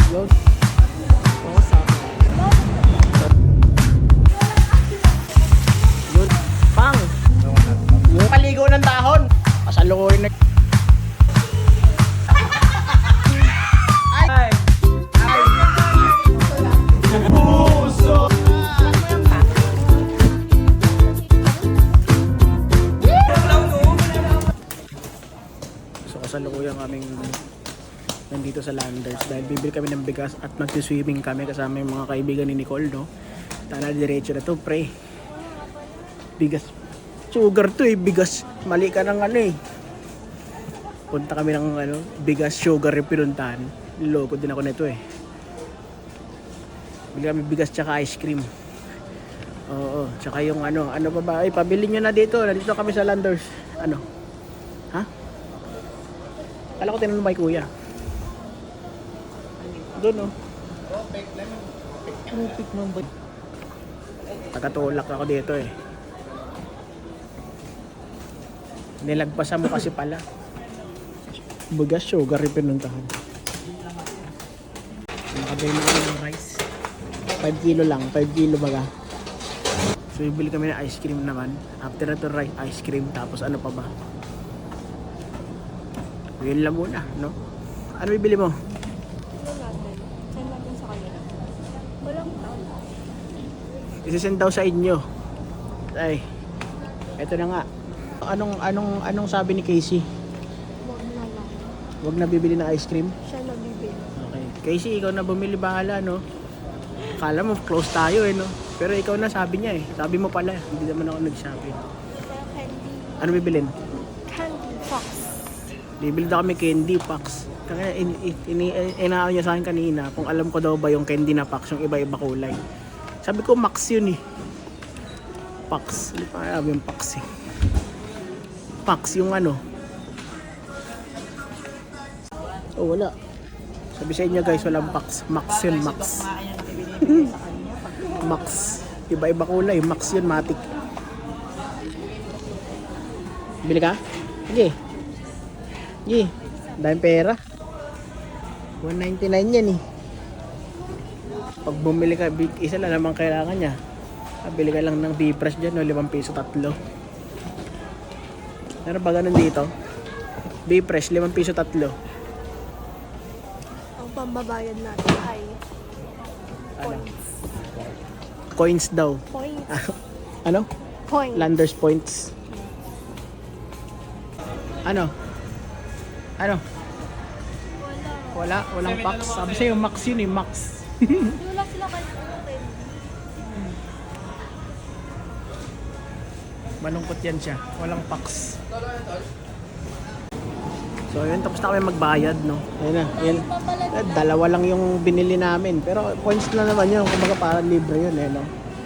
Yun. Oo, sa yun. Pang! Yung paligo ng dahon. Kasalukuyin na. Ay! Ay! Puso! So kasalukuyan kaming nandito sa Landers dahil bibili kami ng bigas at magsi-swimming kami kasama yung mga kaibigan ni Nicole, no? Tara, diretso na to, pre. Bigas. Sugar to eh, bigas. Mali ka ng ano eh. Punta kami ng ano, bigas, sugar yung pinuntahan. Loko din ako nito eh. Bili kami bigas tsaka ice cream. Oo, tsaka yung ano pa ba? Ay, pabili nyo na dito. Nandito kami sa Landers. Ano? Ha? Kala ko tinanong kay kuya. Doon oh. Traffic man ba? Tagatulak ako dito eh. Nilagpasan mo kasi pala. Bugas, sugar yung pinuntahan. Nakabili na kami ng rice. 5 kilo lang, 5 kilo baga. So bibili kami ng ice cream naman. After na to rice, ice cream. Tapos ano pa ba? Yun lang muna, no? Ano bibili mo? Isisend daw sa inyo. Ay. Ito na nga. Anong sabi ni Casey? Wag na lang. Wag na bibili ng ice cream. Siya na bibili. Okay. Casey, ikaw na bumili, bahala, no? Akala mo close tayo eh, no? Pero ikaw na, sabi niya eh. Sabi mo pala, hindi naman ako nagsabi. Candy. Ano bibilin? Candy Fox. Bibili daw kami candy packs. Kaya inaano niya sa akin kanina kung alam ko daw ba yung candy na packs, yung iba-iba kulay. Sabi ko max yun eh. Packs. Hindi pa alam yung packs eh. Packs yung ano. Oh, wala. Sabi sa inyo guys, walang packs. Max yun, max. Max. Iba-iba kulay. Max yun, matic. Bili ka? Sige. Sige. Daming pera. 199 yan eh. Pag bumili ka, isa lang naman kailangan niya. Bili ka lang ng B-Fresh dyan, no? 5 piso tatlo. Meron ba ganun dito? B-Fresh, 5 piso tatlo. Ang pambabayad natin ay Ano? points. Coins daw. Points. Ano? Points. Landers points. Ano? Ano? Wala. Walang packs. Sabi sa'yo, max yun eh, max. Wala sila kanina candy. Malungkot yan siya. Walang packs. So yun, tapos na kami magbayad, no? Ayun na, yan. Dalawa lang yung binili namin. Pero points na naman yun. Kumbaga parang libre yun, eh, no?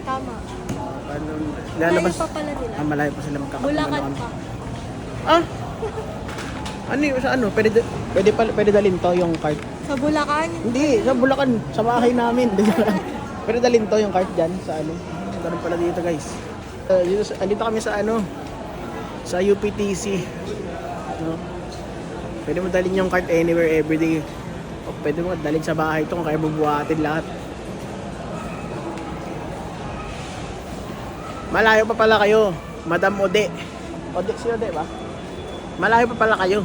Tama. Ano, Malayo lalabas. pa pala nila. Malayo pa sila magkakaroon. Bulacan pa. Ah? Ano yun? Sa ano? Pwede dalhin to yung cart. Sa Bulacan? Hindi, sa Bulacan. Sa bahay namin. Pwede dalhin to yung cart dyan. Sa ano? Ganun pala dito guys. Dito kami sa ano? Sa UPTC. No? Pwede mo dalhin yung cart anywhere, everyday. O pwede mo dalhin sa bahay ito kung kaya bubuhatin lahat. Malayo pa pala kayo, Madam Ode. Ode, si Ode ba? Malayo pa pala kayo.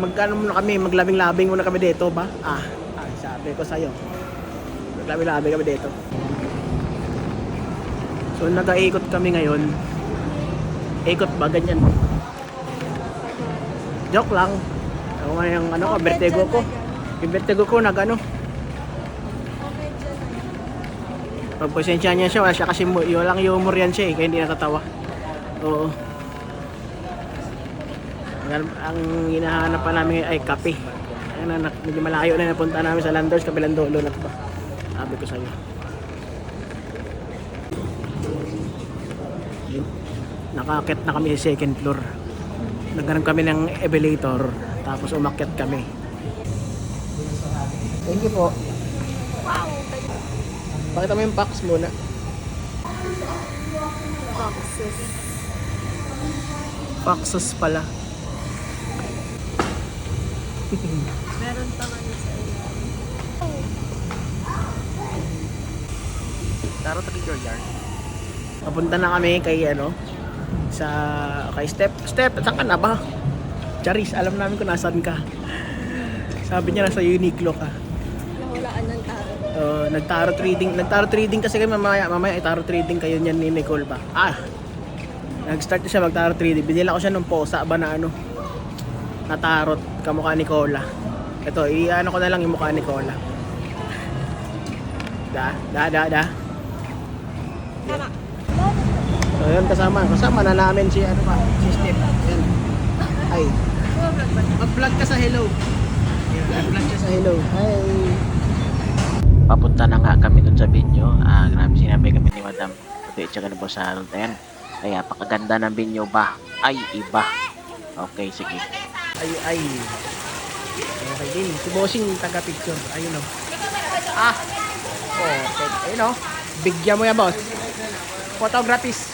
Magkano muna kami, maglabing-labing muna kami dito ba? Sabi ko sa'yo. Maglabing-labing kami dito. So nag-iikot kami ngayon. Ikot ba? Ganyan. Joke lang. Ako nga yung ano ko, vertigo ko. Yung vertigo ko nag-ano. Pagpasensya niya siya, wala siya kasi walang humor yan siya eh, kaya hindi natatawa. Oo. Ang hinahanap pa namin ay kape. Ayan na, medyo malayo na napunta namin sa Landers, kabilang dulo na ba? Sabi ko sa'yo. Nakakit na kami sa second floor. Naghanap kami ng elevator, tapos umakyat kami. Thank you po. Wow! Pakita mo yung packs muna. Boxes. Paxos pala. Meron pang ano sa ilalim. Tarot Reader Yarn. Papunta na kami kay kay Step, saan ka na ba? Charis, alam namin kung nasaan ka. Sabi niya nasa Uniqlo ka. Nahulaan ng taro. Nag-tarot reading kasi kayo mamaya ay tarot reading kayo niyan ni Nicole ba? Nag-start na siya mag-tarot reading. Binila ko siya ng posa ba na na tarot kamukha ni Cola. Ito, ko na lang yung mukha ni Cola. Da. Tama. So yun, kasama na namin si Step. Yan. Ay. Mag-vlog ka sa hello. Mag-vlog ka sa hello. Hi. Papunta na nga kami dun sa venue. Grabe, sinabi kami ni Madam Puti at saka ni Boss Harold. Ayan. Kaya pakaganda ng venue ba? Ay, iba. Okay, sige. Ay. Okay din. Si Bossing taga-picture. Ayun o. Okay. Ayun o. Bigyan mo yan, boss. Photographist.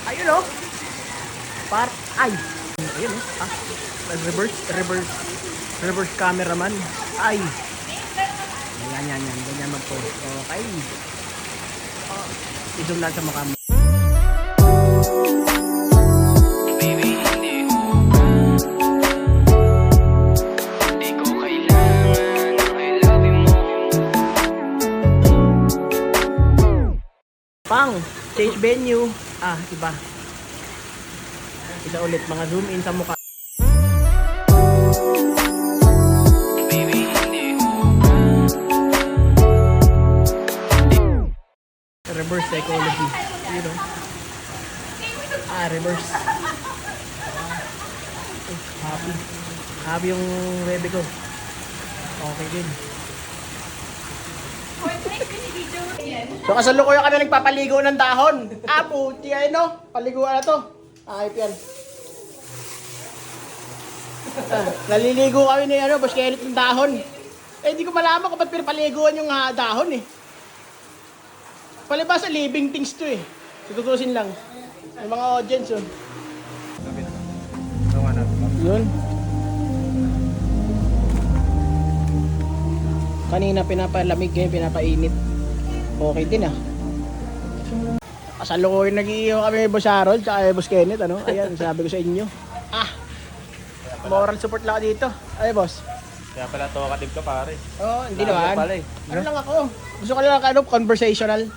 Ayun o. Ayun o. Reverse cameraman. Ay. Yan. Ganyan mag-post. Okay. I-zoom lang sa mukha mo. Change venue. Iba. Isa ulit, mga zoom in sa mukha. Reverse psychology. Reverse. Happy yung baby ko. Okay din. So kasalukuyan ka na nagpapaligo ng dahon. Puti paliguan na to. Ayop yan. Naliligo kami ni Boss Kenneth ng dahon. Hindi ko malaman kung ba't pinapaliguan yung dahon eh. Palibasa living things to eh. Tutusin lang. Yung mga audience yun. Yun. Kanina pinapalamig ngayon, pinapainit. Okay din Kasalukuyan nag-iihaw kami Boss Harold tsaka Boss Kenneth Ayan, sabi ko sa inyo. Moral support lang dito. Ay, boss. Kaya pala talkative ka pare. Hindi naman. Ano lang ako? Gusto ko lang conversational.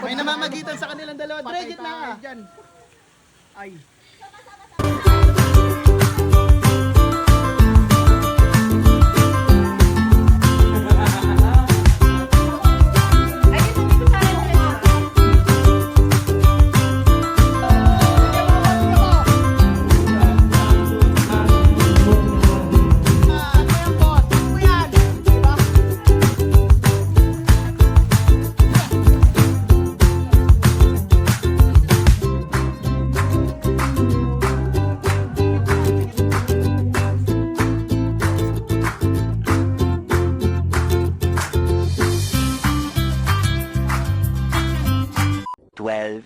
May namamagitan sa kanilang dalawa. Dredit na dyan. Ay.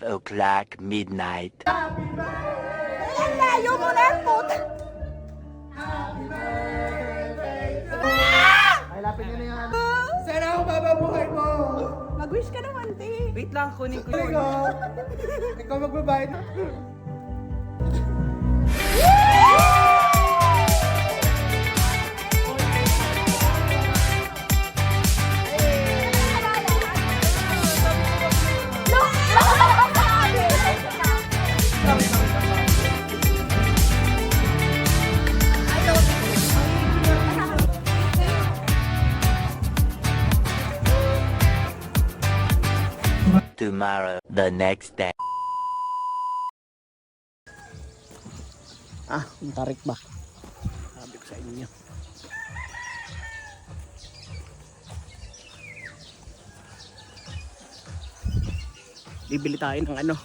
O'clock midnight. Ang layo mo na yung puta. Ay, lapit nyo na yung Sana ako bababuhay mo! Mag-wish ka naman, te. Wait lang, kunin ko yun. Ikaw magbabayad. tomorrow. The next day. Ang tarik ba? Sabi ko sa inyo. Bibili tayo ng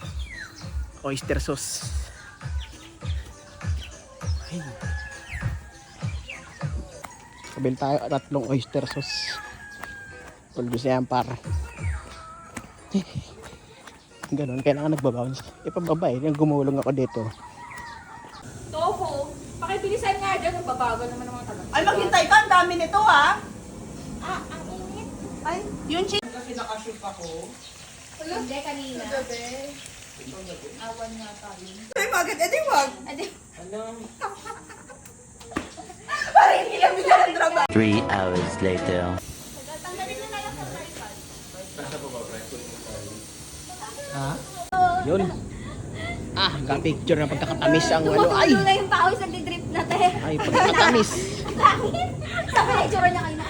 oyster sauce. Ay. Bibili tayo 3 oyster sauce. Pulbos na yan para. Ganun, kailangan nagbabounce. Ipababa yung gumulong ako dito. Tofu. Pakibilisan nga dyan. Nagbabago naman ng mga talag. Ay, maghintay ka. Ang dami nito, ha? Ang init. Ay, yung chicken. Kasi nakashoot ako. Hindi, kanina. Awan nga tayo. Ay, bakit? Eh, di wag. Adi. Parang hindi lang bigla ng trabaho. 3 hours later. Tanggalin na lang sa tripod. Yun. Picture na pagkakatamis ang Ay! Tumutulo na yung pawis na didrip na te. Ay, pagkakatamis. Bakit? Sabi na itsura niya kayo na.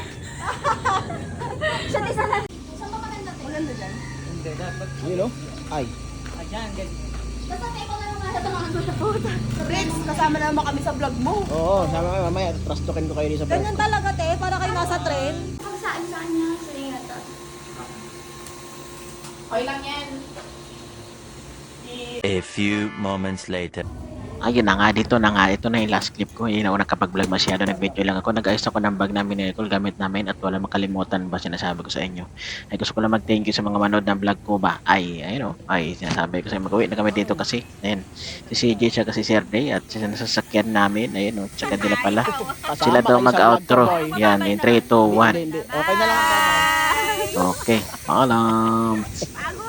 Siya isa na. Saan ba maganda te? Maganda dyan. Yun o. Ay. Basta te, ikaw na lang nga sa mga puta. Rex, kasama na naman kami sa vlog mo. Oo, sama kayo mamaya. Trastokin ko kayo dito sa Ganyan talaga, te. Para kayo nasa train. Kung saan niya. Sige nga to. Okay lang yan. A few moments later. Ayun na nga, dito na nga. Ito na yung last clip ko. Hindi na ako nakapag-vlog masyado. Nag-video lang ako. Nag-ayos ako ng bag namin ni Nicole gamit namin at wala makalimutan ba sinasabi ko sa inyo. Ay gusto ko lang mag-thank you sa mga manood ng vlog ko ba. Ayun o. Ay, sinasabi ko sa inyo. Mag-uwi na kami dito kasi. Ayun. Si CJ siya kasi Sir Day at sila nasasakyan namin. Ayun o. Tsaka nila pala. Sila daw mag-outro. Yan. In 3, 2, 1. Okay na lang ako. Okay. Paalam. Bago